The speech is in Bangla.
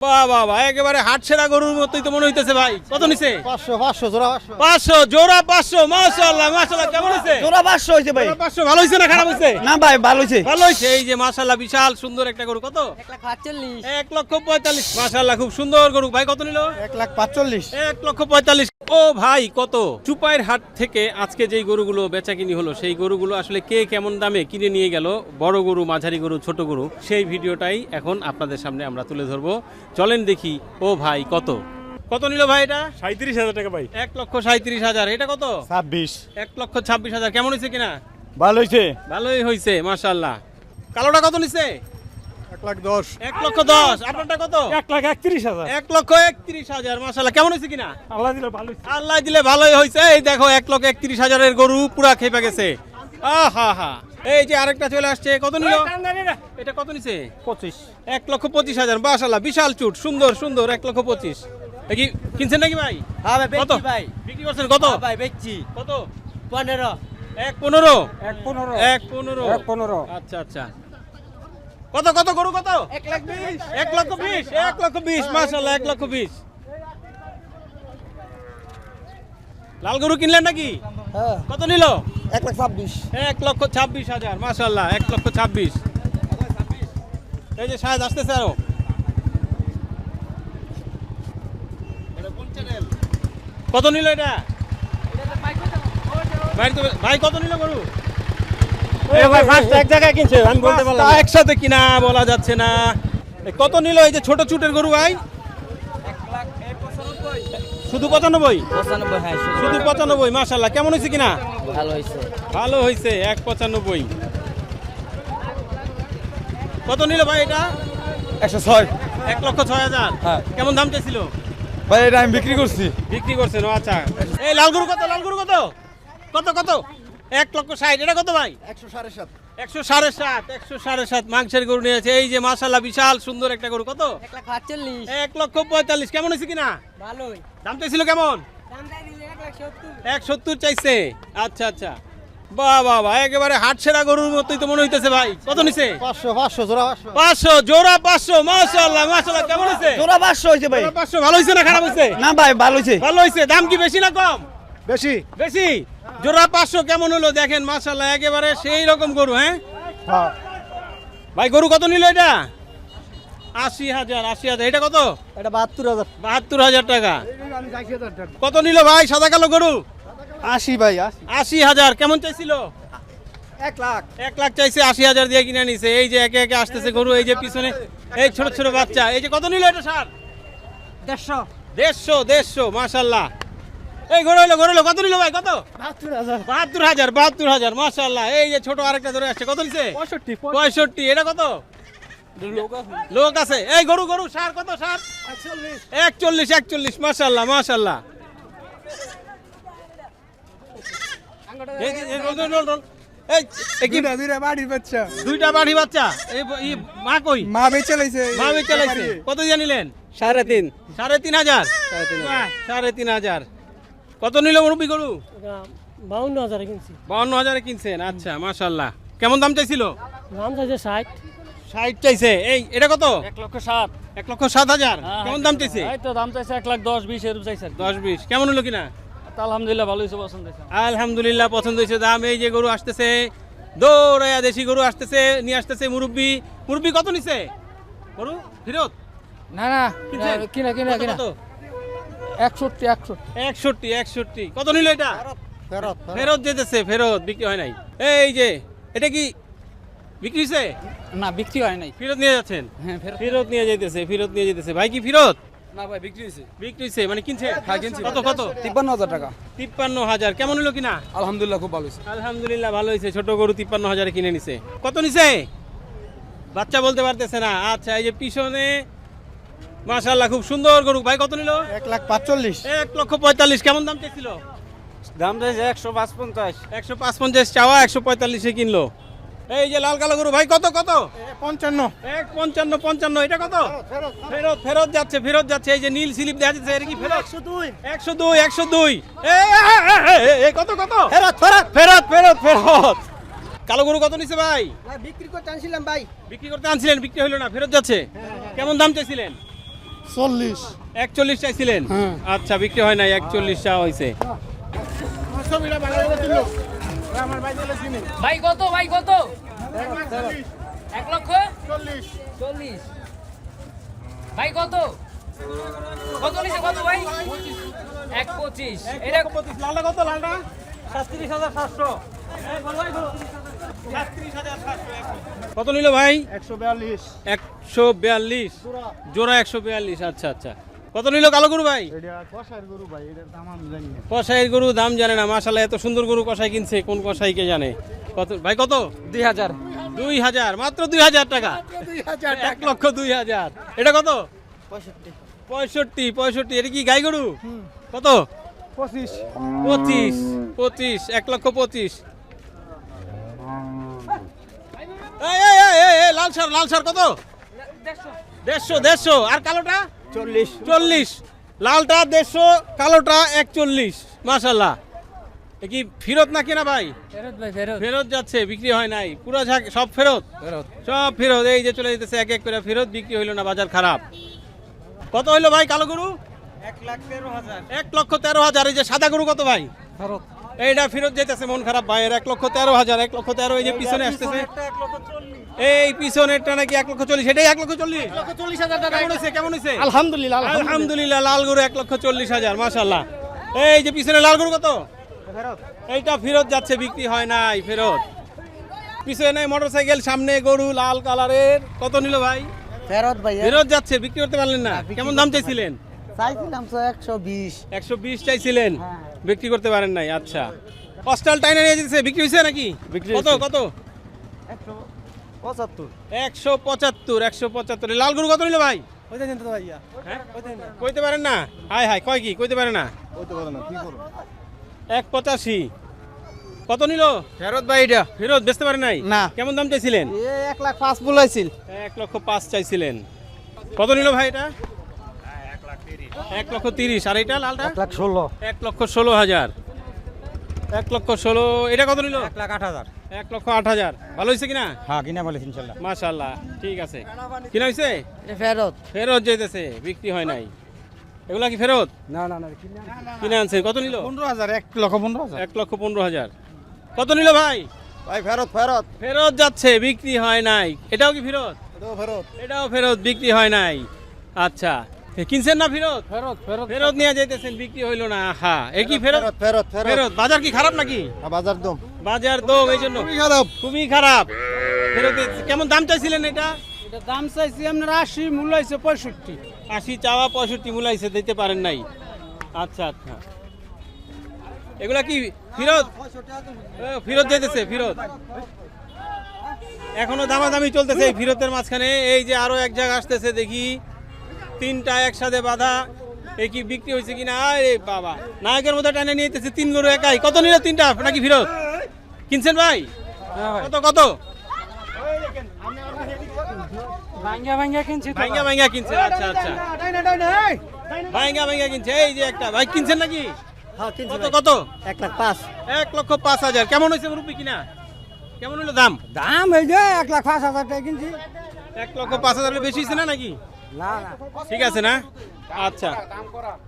বাহ বাহ বাহ, একেবারে হাট সেরা গরুর মতোই তো মনে হইতেছে ভাই। কত নিছে? 500 জোড়া 500 জোড়া 500। মাশাআল্লাহ মাশাআল্লাহ, কেমন হইছে? জোড়া 500 হইছে ভাই। জোড়া 500 ভালো হইছে না খারাপ হইছে? না ভাই ভালো হইছে। ভালো হইছে। এই যে মাশাআল্লাহ বিশাল সুন্দর একটা গরু। কত? 1,45,000। মাশাআল্লাহ খুব সুন্দর গরু। ভাই কত নিল? 1,45,000। 1,45,000। ও ভাই কত? চুপাইর হাট থেকে আজকে যেই গরুগুলো বেচাকিনি হলো, সেই গরুগুলো আসলে কে কেমন দামে কিনে নিয়ে গেল, বড় গরু, মাঝারি গরু, ছোট গরু, সেই ভিডিওটাই এখন আপনাদের সামনে আমরা তুলে ধরবো। চলেন দেখি। ও ভাই কত কত নিল ভাই? এটা 37,000 টাকা ভাই। 1,37,000। এটা কত? 26। 1,26,000। কেমন হয়েছে কিনা? ভালো হইছে। ভালোই হয়েছে মাশাআল্লাহ। কালোটা কত নিছে? 1,10,000। 1,10,000। আপনারটা কত? 1,31,000। 1,31,000। মাশাআল্লাহ, কেমন হয়েছে কিনা? আল্লাহ দিলে ভালো হইছে। আল্লাহ দিলে ভালোই হয়েছে। এই দেখো 1,31,000 এর গরু পুরা খেপে গেছে। আহা হা। এই যে আরেকটা চলে আসছে। কত নিল? এটা কত নিছে? 25। 1,25,000। মাশাআল্লাহ বিশাল চুট, সুন্দর সুন্দর। 1,25,000। কি কিনছেন নাকি ভাই? হ্যাঁ ভাই কত বেচছি ভাই। বিক্রি করছেন? কত ভাই বেচছি। কত? 15। 1,15,000। 1,15,000। 1,15,000। 1,15,000। আচ্ছা আচ্ছা। কত কত গরু কত? 1,20,000। 1,20,000। 1,20,000। মাশাআল্লাহ 1,20,000। লাল গরু কিনলেন নাকি? হ্যাঁ। কত নিল? 1,26,000। 1,26,000। মাশাআল্লাহ 1,26,000। এই যে শাহেদ আসতেছে আরো। কত নিল এটা? ভাই কত নিল গরু? ভাই ফার্স্ট এক জায়গায় কিনছে, আমি বলতে পারলাম না। একসাথে কিনা বলা যাচ্ছে না। কত নিল এই যে ছোট চুটের গরু ভাই? শুধু 95? 95 হ্যাঁ। শুধু 95। মাশাআল্লাহ, কেমন হয়েছে কিনা? ভালো হইছে। ভালো হয়েছে। 1,95,000। কত নিল ভাই এটা? 106। 1,06,000। হ্যাঁ। কেমন দাম চাইছিল? ভাই এটা আমি বিক্রি করছি। বিক্রি করছেন? ও আচ্ছা। এই লাল গরু কত? লাল গরু কত? কত কত? 1,60,000। এটা কত ভাই? 107.5। 107.5। 107.5 মাংসের গরু নিয়েছে। এই যে মাশাআল্লাহ বিশাল সুন্দর একটা গরু। কত? 1,45,000। 1,45,000। কেমন হয়েছে কিনা? ভালোই। দাম চাইছিল কেমন? দাম চাই দিলে 1,70,000। 1,70,000 চাইছে। আচ্ছা আচ্ছা। বাহ বাহ বাহ, একেবারে হাট সেরা গরুর মতোই তো মনে হইতেছে ভাই। কত নিছে? 500 জোড়া 500। 500 জোড়া 500। মাশাআল্লাহ মাশাআল্লাহ, কেমন হয়েছে? জোড়া 500 হইছে ভাই। জোড়া 500। ভালো হয়েছে না খারাপ হয়েছে? না ভাই ভালো হইছে। ভালো হয়েছে। দাম কি বেশি না কম? বেশি। বেশি। জোড়া 500। কেমন হলো দেখেন মাশাআল্লাহ, একেবারে সেই রকম গরু। হ্যাঁ হ্যাঁ। ভাই, গরু কত নিল এটা? 80,000। 80,000। এটা কত? এটা 72,000। 72,000 টাকা। আমি 80,000 টাকা। কত নিল ভাই সাদা কালো গরু? 80 ভাই 80। 80,000। কেমন চাইছিল? 1 লাখ। 1 লাখ চাইছে। 80,000 দিয়ে কিনে নিছে। এই যে একে একে আসতেছে গরু। এই যে পিছনে এই ছোট ছোট বাচ্চা। এই যে কত নিল এটা? সার 150। 150 মাশাআল্লাহ। এই গরু হলো কত নিল ভাই? কত? 72,000। 72,000 মাশাআল্লাহ। এই যে ছোট আরেকটা ধরে আসছে। কত নিছে? 65। 65। এটা কত? লোক আছে। এই গরু সার কত? সার 41 মাশাআল্লাহ মাশাআল্লাহ। এই এই কি দুইটা বাড়ির বাচ্চা। দুইটা বাড়ি বাচ্চা? এই মা কই? মা বেচে লাইছে। মা বেচে লাইছে। কত দিয়ে নিলেন? 3.5। 3,500। 3,500। কত নিল মুরব্বি গরু? 52,000 কিনছি। 52,000 কিনছেন? আচ্ছা মাশাআল্লাহ। কেমন দাম চাইছিল? দাম চাইছে 60। 60 চাইছে। এই এটা কত? 1,07,000। 1,07,000। কেমন দাম চাইছে? এই তো দাম চাইছে 1,10,20 এরকম চাইছে। 10-20। কেমন হলো কিনা? আলহামদুলিল্লাহ ভালো হয়েছে, পছন্দ হয়েছে। আলহামদুলিল্লাহ পছন্দ হয়েছে। দাম এই যে গরু আসতেছে, দৌড়াইয়া দেশি গরু আসতেছে, নিয়ে আসতেছে মুরব্বি কত নিছে গরু? ফেরত না না কিনছেন? কিনা কিনা কত, কিনা কত? 61 কত নিল এটা? ফেরত। ফেরত যেতেছে। ফেরত বিক্রি হয় নাই। এই যে এটা কি বিক্রি হয়েছে? না বিক্রি হয় নাই। ফেরত নিয়ে যাচ্ছেন? হ্যাঁ ফেরত। ফেরত নিয়ে যেতেছে। ভাই কি ফেরত? না ভাই বিক্রি হয়েছে। বিক্রি হয়েছে মানে কিনছে? হ্যাঁ কিনছি। কত কত? 53,000 টাকা। 53,000। কেমন হলো কিনা? আলহামদুলিল্লাহ খুব ভালো হয়েছে। আলহামদুলিল্লাহ ভালো হয়েছে। ছোট গরু 53,000 কিনে নিছে। কত নিছে? বাচ্চা বলতে পারতেছে না। আচ্ছা, এই যে পিছনে মাশাআল্লাহ খুব সুন্দর গরু। ভাই কত নিল? 1,45,000। 1,45,000। কেমন দাম চাইছিল? দাম চাইছে 155। 155 চাওয়া, 145 কিনলো। এই যে লাল কালো গরু ভাই কত কত? 55। 55। এটা কত? ফেরত যাচ্ছে। এই যে নীল স্লিপ দেখা যাচ্ছে। এটা কি ফেরত? 102। এই কত কত? ফেরত। কালো গরু কত নিছে ভাই? বিক্রি করতে আনছিলাম ভাই। বিক্রি করতে আনছিলেন, বিক্রি হলো না, ফেরত যাচ্ছে। কেমন দাম চাইছিলেন? 40 41 চাইছিলেন হ্যাঁ। আচ্ছা বিক্রি হয় নাই 41 চা হয়েছে ভাই কত 1,40,000 ভাই কত নিছে কত ভাই 1,25 এটা লালটা কত লালটা 37,700 কত নিল ভাই 142 142 জোড়া 142 আচ্ছা আচ্ছা কত নিল কালো গরু ভাই এটা কষার গরু ভাই এটার দাম আমি জানি না কসাইয়ের গরু দাম জানে না মাশাআল্লাহ এত সুন্দর গরু কসাই কিনছে কোন কসাই কে জানে কত ভাই কত 2000 2000 মাত্র 2000 টাকা 1,02,000 এটা কত 65 এটা কি গাই গরু কত 25 25 1,25,000 এই লাল সার কত 150 আর কালোটা 40 লালটা 150 কালোটা 41 মাশাআল্লাহ এ কি ফেরত না কেনা ভাই ফেরত ভাই ফেরত ফেরত যাচ্ছে বিক্রি হয় নাই পুরো সব ফেরত সব ফেরত এই যে চলে যেতেছে এক এক করে ফেরত বিক্রি হইলো না বাজার খারাপ কত হইলো ভাই কালো গরু 1,13,000 এই যে সাদা গরু কত ভাই ফেরত এইটা ফেরত যেতেছে মন খারাপ ভাইয়ের 1,13,000 1,13,000 এই যে পিছনে আসতেছে এই পিছনেরটা নাকি 1,40,000 সেটাই 1,40,000 কেমন হয়েছে আলহামদুলিল্লাহ আলহামদুলিল্লাহ লাল গরু 1,40,000 মাশাআল্লাহ এই যে পিছনে লাল গরু কত এইটা ফেরত যাচ্ছে বিক্রি হয় নাই ফেরত পিছনে মোটরসাইকেল সামনে গরু লাল কালারের কত নিল ভাই ফেরত ভাই ফেরত যাচ্ছে বিক্রি করতে পারলেন না কেমন দাম চাইছিলেন চাইছিলাম তো 120 120 চাইছিলেন বিক্রি করতে পারেন নাই আচ্ছা কস্টাল টাইনে নিয়ে যেতেছে বিক্রি হয়েছে নাকি বিক্রি কত হয়েছে। কত 175 লাল গরু কত নিল ভাই ওইটা জানতে তো ভাইয়া হ্যাঁ কইতে পারেন না হাই হাই কয় কি কইতে পারে না ওইটা বলো না কি করব 185 কত নিল ফেরত ভাই এটা ফেরত বেচতে পারেন নাই না। কেমন দাম চাইছিলেন এ 1,05 বলাইছিল 1,05,000 চাইছিলেন কত নিল ভাই এটা 1,30,000 আর এটা লালটা 1,16 1,16,000 1,16,000 এটা কত নিল 1,08,000 1,08,000 ভালো হয়েছে কিনা হ্যাঁ কিনা বলেছ ইনশাআল্লাহ মাশাআল্লাহ ঠিক আছে কিনা হয়েছে ফেরত ফেরত যেতেছে বিক্রি হয় নাই এগুলা কি ফেরত না কিনে আনছেন কত নিল 15,000 1,15,000 1,15,000 কত নিল ভাই ভাই ফেরত ফেরত যাচ্ছে বিক্রি হয় নাই এটাও কি ফেরত এটাও ফেরত এটাও ফেরত বিক্রি হয় নাই আচ্ছা কিনছেন না ফেরত ফেরত নিয়ে যেতেছেন বিক্রি হইলো না হ্যাঁ এ কি ফেরত ফেরত বাজার কি খারাপ নাকি বাজার দম বাজার দম এই জন্য খারাপ খুবই খারাপ ফেরত কেমন দাম চাইছিলেন এটা এটা দাম চাইছি আপনার 80 মূল্য হইছে 65 80 চাওয়া 65 মূলাইছে দিতে পারেন নাই আচ্ছা আচ্ছা এগুলা কি ফেরত ফেরত যেতেছে ফেরত এখনো দামাদামি চলতেছে এই ফেরতের মাঝখানে এই যে আরো এক জায়গা আসতেছে দেখি তিনটা একসাথে বাঁধা এই কি বিক্রি হয়েছে কিনা আরে বাবা নায়কের মধ্যে টানে নিয়ে যেতেছে তিন গরু একাই কত নিল তিনটা নাকি ফেরত কিনছেন ভাই কত কত ভাঙ্গা কিনছি ভাঙ্গা কিনছেন আচ্ছা আচ্ছা ভাঙ্গা কিনছে এই যে একটা ভাই কিনছেন নাকি হ্যাঁ কিনছি কত কত 1,05 1,05,000 কেমন হয়েছে মুরব্বি কিনা কেমন হলো দাম দাম এই যে 1,05,000 টাকা কিনছি 1,05,000 বেশি হয়েছে না নাকি না ঠিক আছে না আচ্ছা